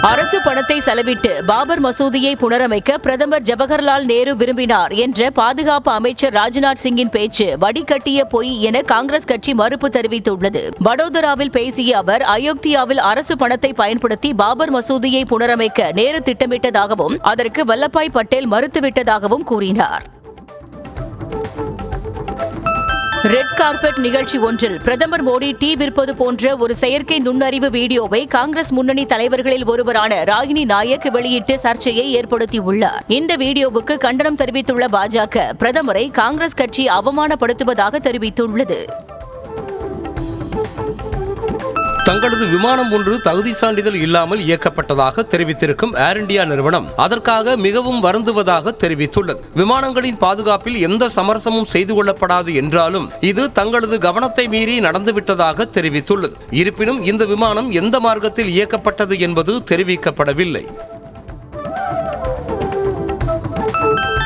அரசு பணத்தை செலவிட்டு பாபர் மசூதியை புனரமைக்க பிரதமர் ஜவஹர்லால் நேரு விரும்பினார் என்ற பாதுகாப்பு அமைச்சர் ராஜ்நாத் சிங்கின் பேச்சு வடிகட்டிய பொய் என காங்கிரஸ் கட்சி மறுப்பு தெரிவித்துள்ளது. வடோதராவில் பேசிய அவர், அயோத்தியாவில் அரசு பணத்தை பயன்படுத்தி பாபர் மசூதியை புனரமைக்க நேரு திட்டமிட்டதாகவும் அதற்கு வல்லபாய் பட்டேல் மறுத்துவிட்டதாகவும் கூறினார். ரெட் கார்பெட் நிகழ்ச்சி ஒன்றில் பிரதமர் மோடி டீ விற்பது போன்ற ஒரு செயற்கை நுண்ணறிவு வீடியோவை காங்கிரஸ் முன்னணி தலைவர்களில் ஒருவரான ராகினி நாயக் வெளியிட்டு சர்ச்சையை ஏற்படுத்தியுள்ளார். இந்த வீடியோவுக்கு கண்டனம் தெரிவித்துள்ள பாஜக, பிரதமரை காங்கிரஸ் கட்சி அவமானப்படுத்துவதாக தெரிவித்துள்ளது. தங்களது விமானம் ஒன்று தகுதி சான்றிதழ் இல்லாமல் இயக்கப்பட்டதாக தெரிவித்திருக்கும் ஏர் இந்தியா நிறுவனம் அதற்காக மிகவும் வருந்துவதாக தெரிவித்துள்ளது. விமானங்களின் பாதுகாப்பில் எந்த சமரசமும் செய்து கொள்ளப்படாது என்றாலும் இது தங்களது கவனத்தை மீறி நடந்துவிட்டதாக தெரிவித்துள்ளது. இருப்பினும் இந்த விமானம் எந்த மார்க்கத்தில் இயக்கப்பட்டது என்பது தெரிவிக்கப்படவில்லை.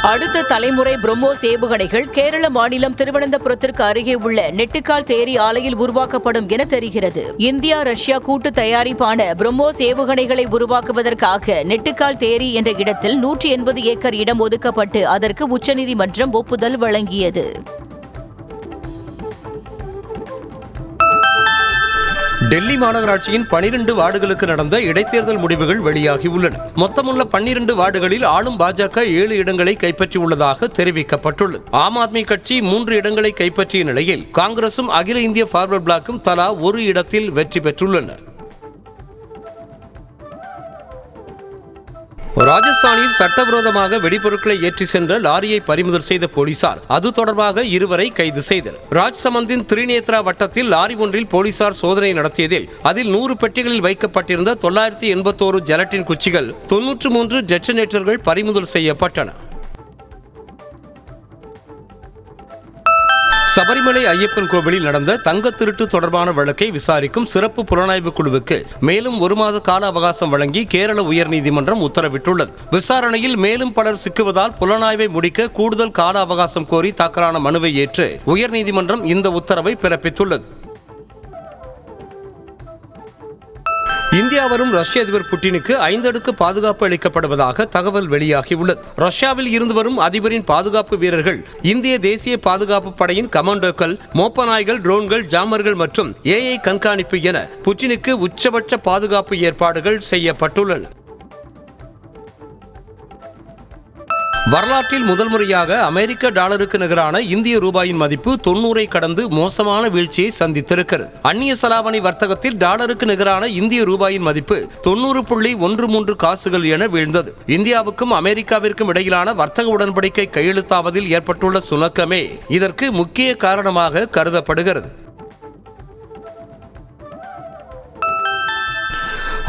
அடுத்த தலைமுறை பிரம்மோஸ் ஏவுகணைகள் கேரள மாநிலம் திருவனந்தபுரத்திற்கு அருகே உள்ள நெட்டுக்கால் தேரி ஆலையில் உருவாக்கப்படும் என தெரிகிறது. இந்தியா ரஷ்யா கூட்டு தயாரிப்பான பிரம்மோஸ் ஏவுகணைகளை உருவாக்குவதற்காக நெட்டுக்கால் தேரி என்ற இடத்தில் 180 ஏக்கர் இடம் ஒதுக்கப்பட்டு அதற்கு உச்சநீதிமன்றம் ஒப்புதல் வழங்கியது. டெல்லி மாநகராட்சியின் 12 வார்டுகளுக்கு நடந்த இடைத்தேர்தல் முடிவுகள் வெளியாகியுள்ளன. மொத்தமுள்ள 12 வார்டுகளில் ஆளும் பாஜக 7 இடங்களை கைப்பற்றியுள்ளதாக தெரிவிக்கப்பட்டுள்ளது. ஆம் ஆத்மி கட்சி 3 இடங்களை கைப்பற்றிய நிலையில் காங்கிரசும் அகில இந்திய ஃபார்வர்ட் பிளாக்கும் தலா ஒரு இடத்தில் வெற்றி பெற்றுள்ளன. ராஜஸ்தானில் சட்டவிரோதமாக வெடிபொருட்களை ஏற்றி சென்ற லாரியை பறிமுதல் செய்த போலீசார் அது தொடர்பாக 2 பேரை கைது செய்தனர். ராஜ்சமந்தின் திரிநேத்ரா வட்டத்தில் லாரி ஒன்றில் போலீசார் சோதனை நடத்தியதில் அதில் 100 பெட்டிகளில் வைக்கப்பட்டிருந்த 981 ஜெலட்டின் குச்சிகள், 93 டெட்டனேட்டர்கள் பறிமுதல் செய்யப்பட்டன. சபரிமலை ஐயப்பன் கோவிலில் நடந்த தங்க திருட்டு தொடர்பான வழக்கை விசாரிக்கும் சிறப்பு புலனாய்வு குழுவுக்கு மேலும் 1 மாத கால அவகாசம் வழங்கி கேரள உயர்நீதிமன்றம் உத்தரவிட்டுள்ளது. விசாரணையில் மேலும் பலர் சிக்குவதால் புலனாய்வை முடிக்க கூடுதல் கால அவகாசம் கோரி தாக்கலான மனுவை ஏற்று உயர்நீதிமன்றம் இந்த உத்தரவை பிறப்பித்துள்ளது. இந்தியா வரும் ரஷ்ய அதிபர் புட்டினுக்கு 5 அடுக்கு பாதுகாப்பு அளிக்கப்படுவதாக தகவல் வெளியாகியுள்ளது. ரஷ்யாவில் இருந்து வரும் அதிபரின் பாதுகாப்பு வீரர்கள் இந்திய தேசிய பாதுகாப்பு படையின் கமாண்டோக்கள், மோப்ப நாய்கள், ட்ரோன்கள், ஜாமர்கள் மற்றும் AI கண்காணிப்பு என புட்டினுக்கு உச்சபட்ச பாதுகாப்பு ஏற்பாடுகள் செய்யப்பட்டுள்ளன. வரலாற்றில் முதல் முறையாக அமெரிக்க டாலருக்கு நிகரான இந்திய ரூபாயின் மதிப்பு 90ஐ கடந்து மோசமான வீழ்ச்சியை சந்தித்திருக்கிறது. அந்நிய செலாவணி வர்த்தகத்தில் டாலருக்கு நிகரான இந்திய ரூபாயின் மதிப்பு 90.13 காசுகள் என வீழ்ந்தது. இந்தியாவுக்கும் அமெரிக்காவிற்கும் இடையிலான வர்த்தக உடன்படிக்கை கையெழுத்தாவதில் ஏற்பட்டுள்ள சுணக்கமே இதற்கு முக்கிய காரணமாக கருதப்படுகிறது.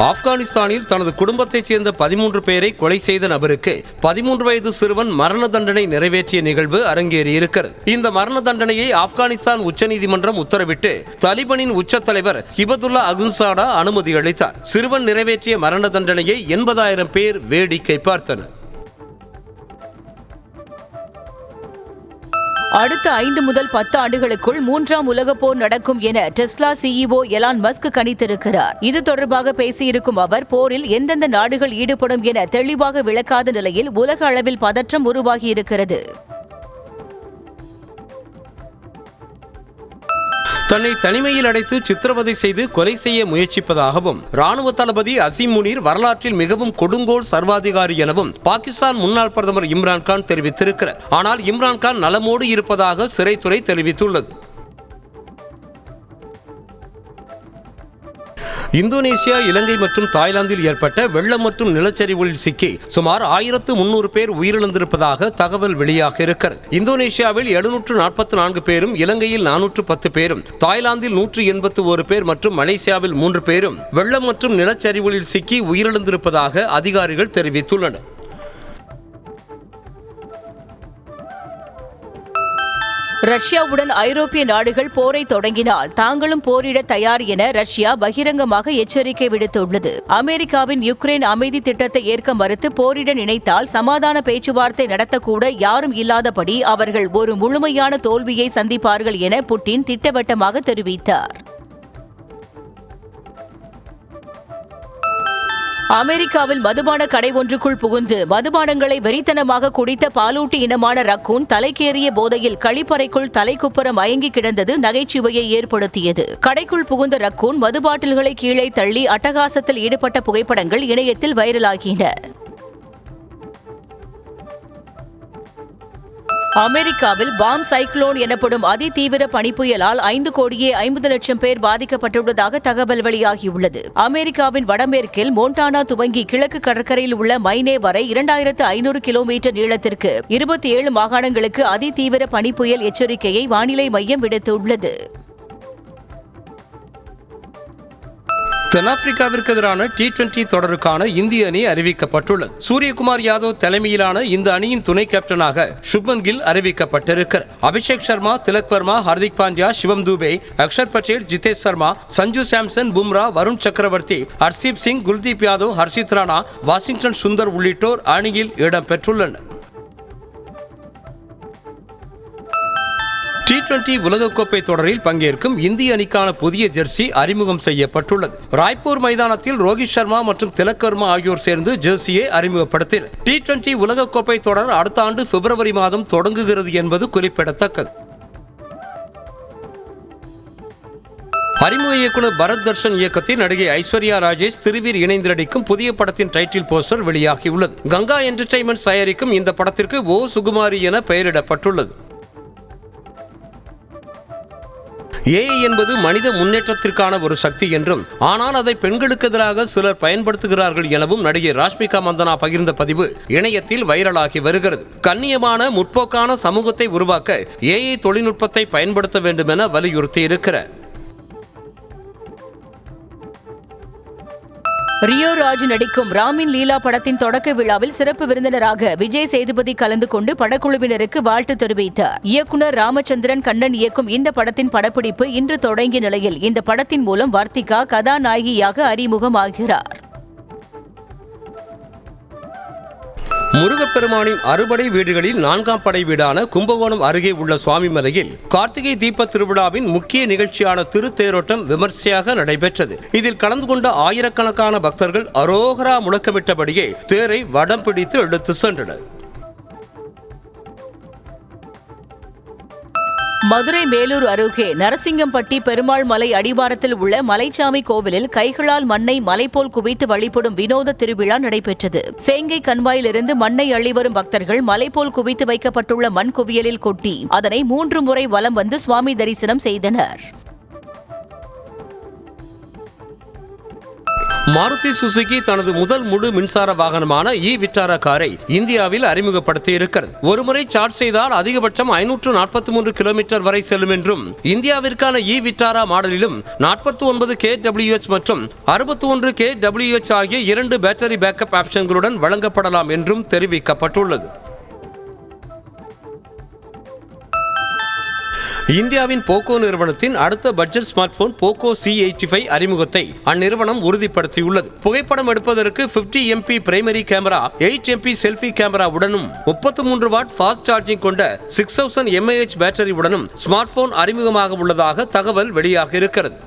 ஆப்கானிஸ்தானில் தனது குடும்பத்தைச் சேர்ந்த 13 பேரை கொலை செய்த நபருக்கு 13 வயது சிறுவன் மரண தண்டனை நிறைவேற்றிய நிகழ்வு அரங்கேறியிருக்கிறது. இந்த மரண தண்டனையை ஆப்கானிஸ்தான் உச்சநீதிமன்றம் உத்தரவிட்டு தலிபானின் உச்ச தலைவர் ஹிபத்துல்லா அகுன்சாடா அனுமதி அளித்தார். சிறுவன் நிறைவேற்றிய மரண தண்டனையை 80,000 பேர் வேடிக்கை பார்த்தனர். அடுத்த 5 முதல் 10 ஆண்டுகளுக்குள் 3ஆம் உலகப் போர் நடக்கும் என டெஸ்லா CEO எலான் மஸ்க் கணித்திருக்கிறார். இது தொடர்பாக பேசியிருக்கும் அவர், போரில் எந்தெந்த நாடுகள் ஈடுபடும் என தெளிவாக விளக்காத நிலையில் உலக அளவில் பதற்றம் உருவாகியிருக்கிறது. தன்னை தனிமையில் அடைத்து சித்திரவதை செய்து கொலை செய்ய முயற்சிப்பதாகவும் ராணுவ தளபதி அசீம் முனீர் வரலாற்றில் மிகவும் கொடுங்கோல் சர்வாதிகாரி எனவும் பாகிஸ்தான் முன்னாள் பிரதமர் இம்ரான்கான் தெரிவித்திருக்கிறார். ஆனால் இம்ரான்கான் நலமோடு இருப்பதாக சிறைத்துறை தெரிவித்துள்ளது. இந்தோனேசியா, இலங்கை மற்றும் தாய்லாந்தில் ஏற்பட்ட வெள்ளம் மற்றும் நிலச்சரிவுகளில் சிக்கி சுமார் 1300 பேர் உயிரிழந்திருப்பதாக தகவல் வெளியாக இருக்கிறது. இந்தோனேசியாவில் 744 பேரும், இலங்கையில் 410 பேரும், தாய்லாந்தில் 181 பேர் மற்றும் மலேசியாவில் 3 பேரும் வெள்ளம் மற்றும் நிலச்சரிவுகளில் சிக்கி உயிரிழந்திருப்பதாக அதிகாரிகள் தெரிவித்துள்ளனர். ரஷ்யாவுடன் ஐரோப்பிய நாடுகள் போரை தொடங்கினால் தாங்களும் போரிட தயார் என ரஷ்யா பகிரங்கமாக எச்சரிக்கை விடுத்துள்ளது. அமெரிக்காவின் யுக்ரைன் அமைதி திட்டத்தை ஏற்க மறுத்து போரிட நினைத்தால் சமாதான பேச்சுவார்த்தை நடத்தக்கூட யாரும் இல்லாதபடி அவர்கள் ஒரு முழுமையான தோல்வியை சந்திப்பார்கள் என புட்டின் திட்டவட்டமாக தெரிவித்தார். அமெரிக்காவில் மதுபான கடை ஒன்றுக்குள் புகுந்து மதுபானங்களை வெறித்தனமாக குடித்த பாலூட்டி இனமான ரக்கூன் தலைக்கேறிய போதையில் கழிப்பறைக்குள் தலைக்குப்புற மயங்கி கிடந்தது நகைச்சுவையை ஏற்படுத்தியது. கடைக்குள் புகுந்த ரக்கூன் மது பாட்டில்களை கீழே தள்ளி அட்டகாசத்தில் ஈடுபட்ட புகைப்படங்கள் இணையத்தில் வைரலாகின. அமெரிக்காவில் பாம் சைக்ளோன் எனப்படும் அதிதீவிர பனிப்புயலால் 5,50,00,000 பேர் பாதிக்கப்பட்டுள்ளதாக தகவல் வெளியாகியுள்ளது. அமெரிக்காவின் வடமேற்கில் மோண்டானா துவங்கி கிழக்கு கடற்கரையில் உள்ள மைனே வரை 2,500 கிலோமீட்டர் நீளத்திற்கு 27 மாகாணங்களுக்கு அதிதீவிர பனிப்புயல் எச்சரிக்கையை வானிலை மையம் விடுத்துள்ளது. தென்னாப்பிரிக்காவிற்கு எதிரான T20 தொடருக்கான இந்திய அணி அறிவிக்கப்பட்டுள்ளது. சூரியகுமார் யாதவ் தலைமையிலான இந்த அணியின் துணை கேப்டனாக சுப்மன் கில் அறிவிக்கப்பட்டிருக்கிறார். அபிஷேக் சர்மா, திலக் வர்மா, ஹர்திக் பாண்டியா, சிவம் துபே, அக்ஷர் பட்டேல், ஜிதேஷ் சர்மா, சஞ்சு சாம்சன், பும்ரா, வருண் சக்கரவர்த்தி, ஹர்ஷீப் சிங், குல்தீப் யாதவ், ஹர்ஷித் ராணா, வாஷிங்டன் சுந்தர் உள்ளிட்டோர் அணியில் இடம்பெற்றுள்ளனர். T20 உலகக்கோப்பை தொடரில் பங்கேற்கும் இந்திய அணிக்கான புதிய ஜெர்சி அறிமுகம் செய்யப்பட்டுள்ளது. ராய்ப்பூர் மைதானத்தில் ரோஹித் சர்மா மற்றும் திலக் வர்மா ஆகியோர் சேர்ந்து ஜெர்சியை அறிமுகப்படுத்தினர். T20 உலகக்கோப்பை தொடர் அடுத்த ஆண்டு பிப்ரவரி மாதம் தொடங்குகிறது என்பது குறிப்பிடத்தக்கது. அறிமுக இயக்குனர் பரத் தர்ஷன் இயக்கத்தில் நடிகை ஐஸ்வர்யா ராஜேஷ் திருவீர் இணைந்து நடிக்கும் புதிய படத்தின் டைட்டில் போஸ்டர் வெளியாகியுள்ளது. கங்கா என்டர்டைன்மெண்ட் தயாரிக்கும் இந்த படத்திற்கு ஓ சுகுமாரி என பெயரிடப்பட்டுள்ளது. AI என்பது மனித முன்னேற்றத்திற்கான ஒரு சக்தி என்றும், ஆனால் அதை பெண்களுக்கு எதிராக சிலர் பயன்படுத்துகிறார்கள் எனவும் நடிகை ராஷ்மிகா மந்தனா பகிர்ந்த பதிவு இணையத்தில் வைரலாகி வருகிறது. கண்ணியமான முற்போக்கான சமூகத்தை உருவாக்க AI தொழில்நுட்பத்தை பயன்படுத்த வேண்டும் என வலியுறுத்தி இருக்கிறார். ரியோ ராஜ் நடிக்கும் ராமின் லீலா படத்தின் தொடக்க விழாவில் சிறப்பு விருந்தினராக விஜய் சேதுபதி கலந்து கொண்டு படக்குழுவினருக்கு வாழ்த்து தெரிவித்தார். இயக்குனர் ராமச்சந்திரன் கண்ணன் இயக்கும் இந்த படத்தின் படப்பிடிப்பு இன்று தொடங்கிய நிலையில் இந்த படத்தின் மூலம் வர்த்திகா கதாநாயகியாக அறிமுகமாகிறார். முருகப்பெருமானின் அறுபடை வீடுகளில் 4ஆம் படை வீடான கும்பகோணம் அருகே உள்ள சுவாமிமலையில் கார்த்திகை தீப திருவிழாவின் முக்கிய நிகழ்ச்சியான திருத்தேரோட்டம் விமர்சையாக நடைபெற்றது. இதில் கலந்து கொண்ட ஆயிரக்கணக்கான பக்தர்கள் அரோகரா முழக்கமிட்டபடியே தேரை வடம் பிடித்து இழுத்து சென்றனர். மதுரை மேலூர் அருகே நரசிங்கம்பட்டி பெருமாள் மலை அடிவாரத்தில் உள்ள மலைச்சாமி கோவிலில் கைகளால் மண்ணை மலை போல் குவித்து வழிபடும் வினோத திருவிழா நடைபெற்றது. சேங்கை கண்மாயிலிருந்து மண்ணை அள்ளிவரும் பக்தர்கள் மலை போல் குவித்து வைக்கப்பட்டுள்ள மண் குவியலில் கொட்டி அதனை 3 முறை வலம் வந்து சுவாமி தரிசனம் செய்தனர். மாருதி சுசுகி தனது முதல் முழு மின்சார வாகனமான விட்டாரா காரை இந்தியாவில் அறிமுகப்படுத்தி இருக்கிறது. ஒருமுறை சார்ஜ் செய்தால் அதிகபட்சம் 543 கிலோமீட்டர் வரை செல்லும் என்றும், இந்தியாவிற்கான விட்டாரா மாடலிலும் 49 kWh மற்றும் 61 kWh ஆகிய 2 பேட்டரி பேக்கப் ஆப்ஷன்களுடன் வழங்கப்படலாம் என்றும் தெரிவிக்கப்பட்டுள்ளது. இந்தியாவின் போக்கோ நிறுவனத்தின் அடுத்த budget smart phone Poco C85 அறிமுகத்தை அந்நிறுவனம் உறுதிப்படுத்தியுள்ளது. புகைப்படம் எடுப்பதற்கு 50 MP primary camera, 8 MP selfie camera உடனும் 33 வாட் ஃபாஸ்ட் சார்ஜிங் கொண்ட 6000 mAh பேட்டரி உடனும் ஸ்மார்ட் போன் அறிமுகமாக உள்ளதாக தகவல் வெளியாக இருக்கிறது.